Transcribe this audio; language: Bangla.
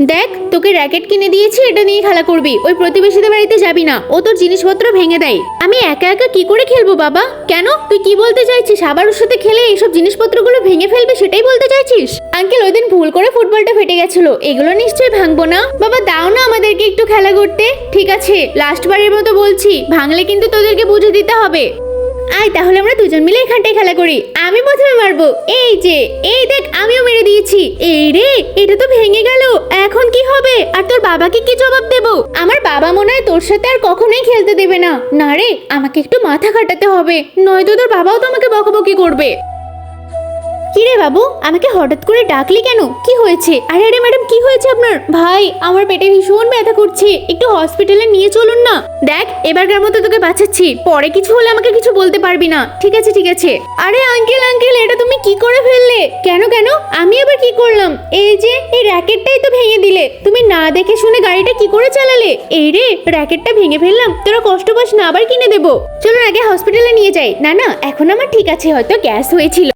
দেখ, তোকে র্যাকেট কিনে দিয়েছি, এটা নিয়ে খেলা করবি। ওই প্রতিবেশীদের বাড়িতে যাবি না, ও তোর জিনিসপত্র ভেঙে দেয়। আমি একা একা কি করে খেলবো বাবা? কেন, তুই কি বলতে চাইছিস? আবার ওর সাথে খেলে এইসব জিনিসপত্রগুলো ভেঙে ফেলবে, সেটাই বলতে চাইছিস? আঙ্কেল, ওই দিন ভুল করে ফুটবলটা ফেটে গেছিল, এগুলো নিশ্চয়ই ভাঙবো না। বাবা দাও না আমাদেরকে একটু খেলা করতে। ঠিক আছে, লাস্ট বারের মতো বলছি, ভাঙলে কিন্তু তোদেরকে বুঝে দিতে হবে। আয় তাহলে আমরা দুজন মিলে এখানটায় খেলা করি। আমি প্রথমে মারবো। এই যে, এই দেখ, আমিও মেরে দিয়েছি। এই রে, এটা তো ভেঙে গেল। এখন কি হবে? আর তোর বাবাকে কি জবাব দেব? আমার বাবা মনে হয় তোর সাথে আর কখনোই খেলতে দেবে না। না রে, আমাকে একটু মাথা খাটাতে হবে, নয়তো তোর বাবাও তো আমাকে বকাবকি করবে। কি রে বাবু, আমাকে হঠাৎ করে ডাকলি কেন? কি হয়েছে? আরে আরে ম্যাডাম, কি হয়েছে আপনার? ভাই, আমার পেটে ভীষণ ব্যথা করছে, একটু হসপিটালে নিয়ে চলুন না। দেখ, এবারকার মতো তোকে বাঁচাচ্ছি, পরে কিছু হলে আমাকে কিছু বলতে পারবি না। ঠিক আছে ঠিক আছে। আরে আঙ্কেল আঙ্কেল, এটা তুমি কি করে ফেললে? কেন কেন, আমি আবার কি করলাম? এই যে, এই র্যাকেটটাই তো ভেঙে দিলে। তুমি না দেখে শুনে গাড়িটা কি করে চালালে? এই রে, র্যাকেটটা ভেঙে ফেললাম, তোরা কষ্ট পাস না, আবার কিনে দেবো। চলুন আগে হসপিটালে নিয়ে যাই। না না, এখন আমার ঠিক আছে, হয়তো গ্যাস হয়েছিল।